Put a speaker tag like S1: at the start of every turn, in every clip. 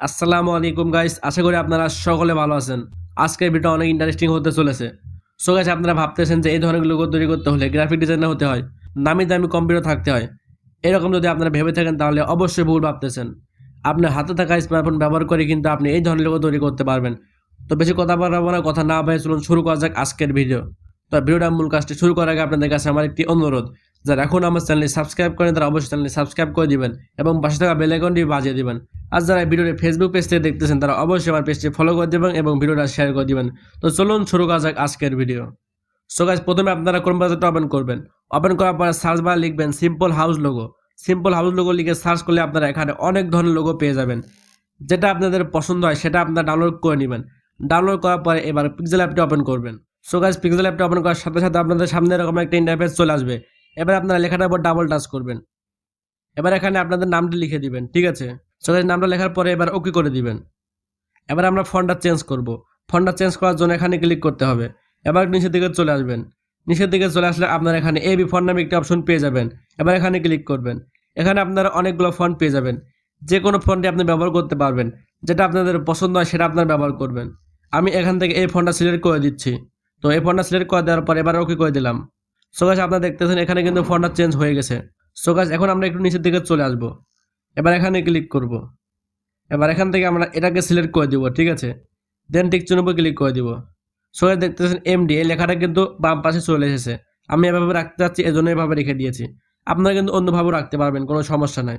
S1: আসসালামু আলাইকুম গাইস, আশা করি আপনারা সকলে ভালো আছেন। আজকের ভিডিও অনেক ইন্টারেস্টিং হতে চলেছে। সো গাইস, আপনারা ভাবতেছেন যে এই ধরনের লোগো তৈরি করতে হলে গ্রাফিক ডিজাইনার হতে হয়, নামি দামি কম্পিউটার থাকতে হয়। এরকম যদি আপনারা ভেবে থাকেন তাহলে অবশ্যই ভুল ভাবতেছেন। আপনার হাতে থাকা স্মার্টফোন ব্যবহার করে কিন্তু আপনি এই ধরনের লোগো তৈরি করতে পারবেন। তো বেশি কথা বাড়াবো না, কথা না বাড়িয়ে চলুন শুরু করা যাক আজকের ভিডিও। তো ভিডিওটা মূল কাজটি শুরু করার আগে আপনাদের কাছে আমার একটি অনুরোধ, যারা এখন আমার চ্যানেলটি সাবস্ক্রাইব করেন তারা অবশ্যই চ্যানেলটি সাবস্ক্রাইব করে দিবেন এবং পাশে থাকা বেল আইকনটি বাজিয়ে দিবেন। আর যারা ভিডিওটি ফেসবুক পেজ থেকে দেখতেছেন তারা অবশ্যই আমার পেজটি ফলো করে দিবেন এবং ভিডিওটা শেয়ার করে দিবেন। তো চলুন শুরু করা যাক আজকের ভিডিও। সো গাইস, প্রথমে আপনারা ক্রোম ব্রাউজারটা ওপেন করবেন। ওপেন করার পরে সার্চ বারে লিখবেন simple house logo. Simple house logo লিখে সার্চ করলে আপনারা এখানে অনেক ধরনের লোগো পেয়ে যাবেন। যেটা আপনাদের পছন্দ হয় সেটা আপনারা ডাউনলোড করে নেবেন। ডাউনলোড করার পরে এবার পিক্সেল অ্যাপটি ওপেন করবেন। সো গাইস, পিক্সেল অ্যাপটি ওপেন করার সাথে সাথে আপনাদের সামনে এরকম একটা ইন্টারফেস চলে আসবে। এবার আপনারা লেখাটার উপর ডাবল টাচ করবেন। এবার এখানে আপনাদের নামটি লিখে দিবেন, ঠিক আছে। সো গাইস, নামটা লেখার পরে এবার ওকে করে দিবেন। এবার আমরা ফন্টটা চেঞ্জ করব। ফন্টটা চেঞ্জ করার জন্য এখানে ক্লিক করতে হবে। এবার নিচের দিকে চলে আসবেন। নিচের দিকে চলে আসলে আপনারা এখানে এবি ফন্ট নামে একটি অপশন পেয়ে যাবেন। এবার এখানে ক্লিক করবেন। এখানে আপনারা অনেকগুলো ফন্ট পেয়ে যাবেন। যে কোনো ফন্টে আপনি ব্যবহার করতে পারবেন। যেটা আপনাদের পছন্দ হয় সেটা আপনারা ব্যবহার করবেন। আমি এখান থেকে এই ফন্টটা সিলেক্ট করে দিচ্ছি। তো এই ফন্টটা সিলেক্ট করে দেওয়ার পর এবার ওকে করে দিলাম। সো গাইস, আপনারা দেখতেছেন এখানে কিন্তু ফন্টটা চেঞ্জ হয়ে গেছে। সো গাইস, এখন আমরা একটু নিচের দিকে চলে আসব। এবার এখানে ক্লিক করব। এবার এখান থেকে আমরা এটাকে সিলেক্ট করে দিব, ঠিক আছে। দেন টিক চিহ্নের উপর ক্লিক করে দিব। সো দেখতেছেন এমডি এই লেখাটা কিন্তু বাম পাশে চলে এসেছে। আমি এভাবে রাখতে চাচ্ছি, এজন্য এভাবে রেখে দিয়েছি। আপনারা কিন্তু অন্যভাবেও রাখতে পারবেন, কোনো সমস্যা নাই।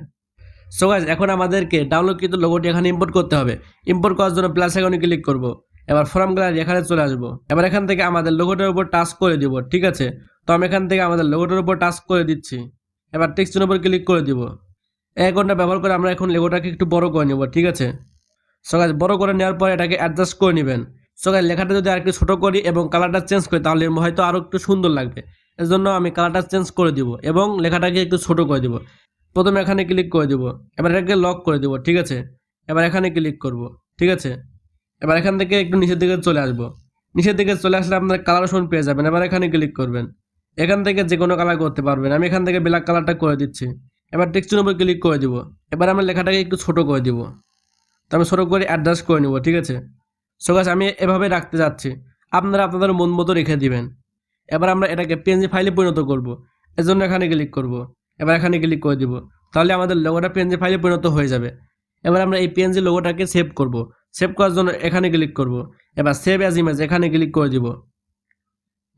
S1: সো গাইস, এখন আমাদেরকে ডাউনলোডকৃত লোগোটি এখানে ইম্পোর্ট করতে হবে। ইম্পোর্ট করার জন্য প্লাস আইকনে ক্লিক করব। এবার ফর্ম গ্যালারি এখানে চলে আসব। এবার এখান থেকে আমাদের লোগোটার উপর টাচ করে দিব, ঠিক আছে। তো আমি এখান থেকে আমাদের লোগোটার উপর টাচ করে দিচ্ছি। এবার টেক্সট চিহ্নের উপর ক্লিক করে দিব। এই আইকনটা ব্যবহার করে আমরা এখন লোগোটাকে একটু বড় করে নেব, ঠিক আছে। সো গাইস, বড় করে নেওয়ার পর এটাকে অ্যাডজাস্ট করে নেবেন। সো গাইস, লেখাটা যদি আরেকটু ছোট করি এবং কালারটা চেঞ্জ করি তাহলে হয়তো আরও একটু সুন্দর লাগবে। এর জন্য আমি কালারটা চেঞ্জ করে দিব এবং লেখাটাকে একটু ছোট করে দিব। প্রথমে এখানে ক্লিক করে দিব। এবার এটাকে লক করে দিব, ঠিক আছে। এবার এখানে ক্লিক করব, ঠিক আছে। এবার এখান থেকে একটু নিচের দিকে চলে আসব। নিচের দিকে চলে আসলে আপনার কালার অপশন পেয়ে যাবেন। এবার এখানে ক্লিক করবেন। এখান থেকে যে কোনো কালার করতে পারবেন। আমি এখান থেকে ব্ল্যাক কালারটা করে দিচ্ছি। এবার টেক্সটের উপর ক্লিক করে দিব। এবার আমরা লেখাটাকে একটু ছোট করে দিব। তো আমি ছোট করে অ্যাডজাস্ট করে নেব, ঠিক আছে। সো গাইস, আমি এভাবে রাখতে যাচ্ছি। আপনারা আপনাদের মন মতো রেখে দিবেন। এবার আমরা এটাকে পিএনজি ফাইলে পরিণত করব। এজন্য এখানে ক্লিক করব। এবার এখানে ক্লিক করে দিব। তাহলে আমাদের লোগোটা পিএনজি ফাইলে পরিণত হয়ে যাবে। এবার আমরা এই পিএনজি লোগোটাকে সেভ করব। সেভ করার জন্য এখানে ক্লিক করব। এবার সেভ অ্যাজ ইমেজ এখানে ক্লিক করে দিব।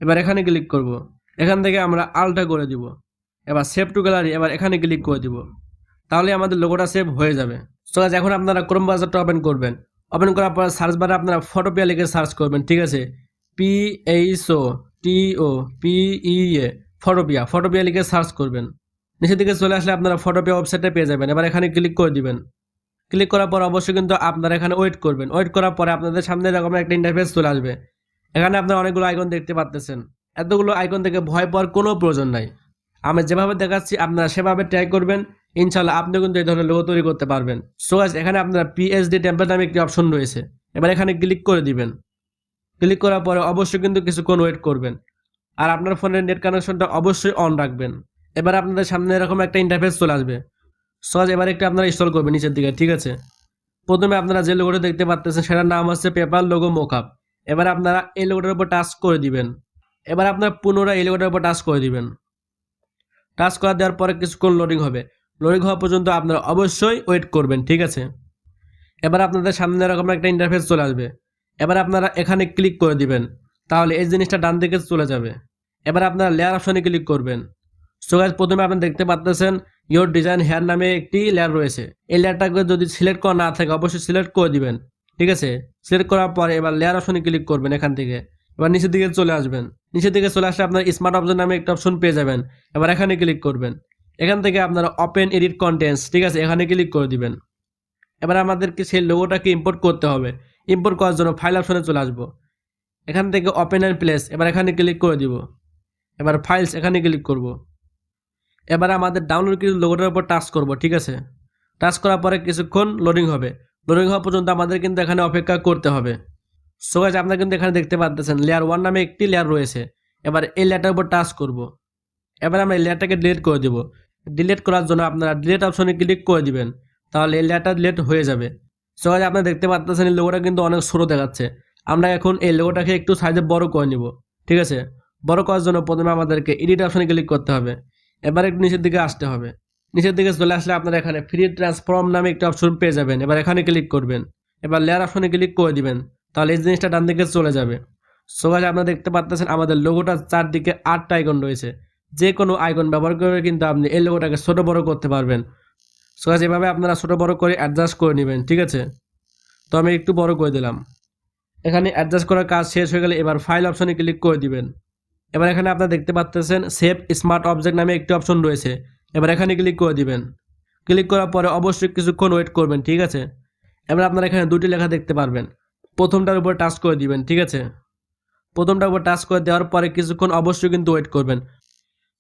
S1: এবার এখানে ক্লিক করব। এখান থেকে আমরা আলটা করে দিব। এবার সেভ টু গ্যালারি এবার এখানে ক্লিক করে দিব। তাহলে আমাদের লোগোটা সেভ হয়ে যাবে। সো গাইস, এখন আপনারা ক্রোম ব্রাউজারটা ওপেন করবেন। ওপেন করার পর সার্চ বারে আপনারা ফটোপিয়া লিখে সার্চ করবেন, ঠিক আছে। PHOTOPIA ফটোপিয়া ফটোপিয়া লিখে সার্চ করবেন। নিচের দিকে চলে আসলে আপনারা ফটোপিয়া ওয়েবসাইটে পেয়ে যাবেন। এবার এখানে ক্লিক করে দিবেন। ক্লিক করার পর অবশ্যই কিন্তু আপনারা এখানে ওয়েট করবেন। ওয়েট করার পরে আপনাদের সামনে এরকম একটা ইন্টারফেস চলে আসবে। এখানে আপনারা অনেকগুলো আইকন দেখতে পাচ্ছেন। এতগুলো আইকন থেকে ভয় পাওয়ার কোনো প্রয়োজন নাই। আমি যেভাবে দেখাচ্ছি আপনারা সেভাবে ট্রাই করবেন। ইনশাল্লাহ আপনিও কিন্তু এই ধরনের লোগো তৈরি করতে পারবেন। সো গাইস, এখানে আপনারা PSD টেমপ্লেট নামে একটি অপশন রয়েছে। এবার এখানে ক্লিক করে দিবেন। ক্লিক করার পরে অবশ্যই কিন্তু কিছুক্ষণ ওয়েট করবেন। আর আপনার ফোনের নেট কানেকশনটা অবশ্যই অন রাখবেন। এবার আপনাদের সামনে এরকম একটা ইন্টারফেস চলে আসবে। সো গাইস, এবার একটু আপনারা ইনস্টল করবেন নিচের দিকে, ঠিক আছে। প্রথমে আপনারা যে লোগোটা দেখতে পাচ্ছেন সেটার নাম হচ্ছে পেপার লোগো মোকআপ। এবার আপনারা এই লোগোটার উপর টাচ করে দিবেন। এবার আপনারা পুনরায় এই লোগোটার উপর টাচ করে দিবেন। টাচ করে দেওয়ার পরে কিছুক্ষণ লোডিং হবে। লোডিং হওয়া পর্যন্ত আপনারা অবশ্যই ওয়েট করবেন, ঠিক আছে। এবার আপনাদের সামনে এরকম একটা ইন্টারফেস চলে আসবে। এবার আপনারা এখানে ক্লিক করে দিবেন। তাহলে এই জিনিসটা ডান দিকে চলে যাবে। এবার আপনারা লেয়ার অপশনে ক্লিক করবেন। সো গাইস, প্রথমে আপনি দেখতে পাচ্ছেন ইয়োর ডিজাইন হেয়ার নামে একটি লেয়ার রয়েছে। এই লেয়ারটাকে যদি সিলেক্ট করা না থাকে অবশ্যই সিলেক্ট করে দিবেন, ঠিক আছে। সিলেক্ট করার পরে এবার লেয়ার অপশনে ক্লিক করবেন এখান থেকে। এবার নিচের দিকে চলে আসবেন। নিচের দিকে চলে আসলে আপনার স্মার্ট অপশন নামে একটা অপশন পেয়ে যাবেন। এবার এখানে ক্লিক করবেন। এখান থেকে আপনারা ওপেন এডিট কন্টেন্টস, ঠিক আছে, এখানে ক্লিক করে দিবেন। এবার আমাদেরকে সেই লোগোটাকে ইম্পোর্ট করতে হবে। ইম্পোর্ট করার জন্য ফাইল অপশনে চলে আসবো। এখান থেকে ওপেন অ্যান্ড প্লেস এবার এখানে ক্লিক করে দিব। এবার ফাইলস এখানে ক্লিক করব। এবার আমাদের ডাউনলোড কিছু লোগোটার উপর টাচ করব, ঠিক আছে। টাচ করার পরে কিছুক্ষণ লোডিং হবে। লোডিং হওয়া পর্যন্ত আমাদের কিন্তু এখানে অপেক্ষা করতে হবে। সো গাইস, আপনারা কিন্তু এখানে দেখতে পাচ্ছেন লেয়ার 1 নামে একটি লেয়ার রয়েছে। এবার এই লেয়ারটার উপর টাচ করব। এবার আমরা এই লেয়ারটাকে ডিলিট করে দেব। ডিলিট করার জন্য আপনারা ডিলিট অপশনে ক্লিক করে দিবেন। তাহলে এই লেয়ারটা ডিলিট হয়ে যাবে। সো গাইস আপনারা দেখতে পাচ্ছেন এই লোগোটা কিন্তু অনেক ছোট দেখাচ্ছে। আমরা এখন এই লোগোটাকে একটু সাইজে বড় করে নিব। ঠিক আছে, বড় করার জন্য প্রথমে আমাদেরকে এডিট অপশনে ক্লিক করতে হবে। এবার একটু নিচের দিকে আসতে হবে। নিচের দিকে চলে আসলে আপনারা এখানে ফ্রি ট্রান্সফর্ম নামে একটা অপশন পেয়ে যাবেন। এবার এখানে ক্লিক করবেন। এবার লেয়ার অপশনে ক্লিক করে দিবেন, তাহলে এই জিনিসটা ডান দিকে চলে যাবে। সো গাইস আপনারা দেখতে পাচ্ছেন আমাদের লোগোটার চারদিকে 8টা আইকন রয়েছে। যে কোনো আইকন ব্যবহার করে কিন্তু আপনি এই লোগোটাকে ছোট বড় করতে পারবেন। সো গাইস এভাবে আপনারা ছোট বড় করে অ্যাডজাস্ট করে নেবেন। ঠিক আছে, তো আমি একটু বড় করে দিলাম। এখানে অ্যাডজাস্ট করার কাজ শেষ হয়ে গেলে এবার ফাইল অপশনে ক্লিক করে দিবেন। এবার এখানে আপনারা দেখতে পাচ্ছেন সেভ স্মার্ট অবজেক্ট নামে একটি অপশন রয়েছে। এবার এখানে ক্লিক করে দিবেন। ক্লিক করার পরে অবশ্যই কিছুক্ষণ ওয়েট করবেন। ঠিক আছে, এবার আপনারা এখানে দুটি লেখা দেখতে পারবেন। প্রথমটার উপর টাচ করে দিবেন। ঠিক আছে, প্রথমটার উপর টাচ করে দেওয়ার পরে কিছুক্ষণ অবশ্যই কিন্তু ওয়েট করবেন।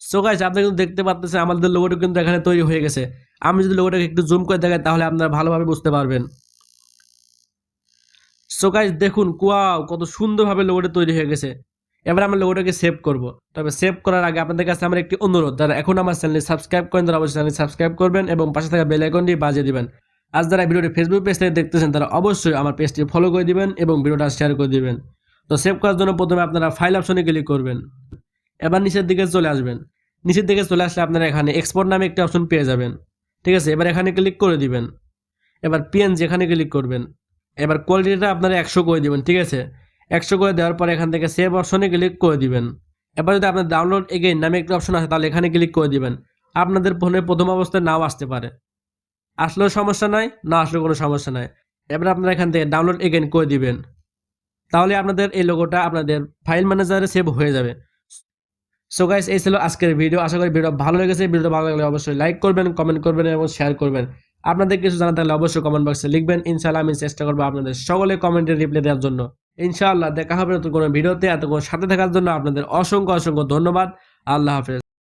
S1: সো গাইস আপনারা কিন্তু দেখতে পাচ্ছেন আমাদের লোগোটা কিন্তু এখানে তৈরি হয়ে গেছে। আমি যদি লোগোটাকে একটু জুম করে দেখাই তাহলে আপনারা ভালোভাবে বুঝতে পারবেন। সো গাইস দেখুন, ওয়াও কত সুন্দরভাবে লোগোটা তৈরি হয়ে গেছে। এবার আমরা লোগোটাকে সেভ করব। তবে সেভ করার আগে আপনাদের কাছে আমার একটি অনুরোধ, যারা এখন আমার চ্যানেলটি সাবস্ক্রাইব করেন তারা অবশ্যই চ্যানেলটি সাবস্ক্রাইব করবেন এবং পাশে থাকা বেল আইকনটি বাজিয়ে দিবেন। আজ যারা ভিডিওটি ফেসবুক পেজ থেকে দেখতেছেন তারা অবশ্যই আমার পেজটি ফলো করে দিবেন এবং ভিডিওটা শেয়ার করে দিবেন। তো সেভ করার জন্য প্রথমে আপনারা ফাইল অপশনে ক্লিক করবেন। এবার নিচের দিকে চলে আসবেন। নিচের দিকে চলে আসলে আপনারা এখানে এক্সপোর্ট নামে একটি অপশন পেয়ে যাবেন। ঠিক আছে, এবার এখানে ক্লিক করে দিবেন। এবার পিএনজি এখানে ক্লিক করবেন। এবার কোয়ালিটিটা আপনারা 100 করে দিবেন। ঠিক আছে, 100 করে দেওয়ার পর এখান থেকে সেভ অপশনে ক্লিক করে দিবেন। এবার যদি আপনার ডাউনলোড এগেইন নামে একটা অপশন আছে তাহলে এখানে ক্লিক করে দিবেন। আপনাদের ফোনে প্রথম অবস্থায় নাও আসতে পারে, আসলেও সমস্যা নাই, না আসলেও কোনো সমস্যা নাই। এবার আপনারা এখান থেকে ডাউনলোড এগেইন করে দিবেন, তাহলে আপনাদের এই লোগোটা আপনাদের ফাইল ম্যানেজারে সেভ হয়ে যাবে। সো গাইস এই ছিল আজকের ভিডিও। আশা করি ভিডিও ভালো লেগেছে। ভিডিও ভালো লাগলে অবশ্যই লাইক করবেন, কমেন্ট করবেন এবং শেয়ার করবেন। আপনাদের কিছু জানা থাকলে অবশ্যই কমেন্ট বক্সে লিখবেন। ইনশাআল্লাহ আমি চেষ্টা করবো আপনাদের সকলে কমেন্টের রিপ্লাই দেওয়ার জন্য। ইনশাআল্লাহ দেখা হবে নতুন কোনো ভিডিওতে। এতক্ষণ সাথে থাকার জন্য আপনাদের অসংখ্য অসংখ্য ধন্যবাদ। আল্লাহ হাফেজ।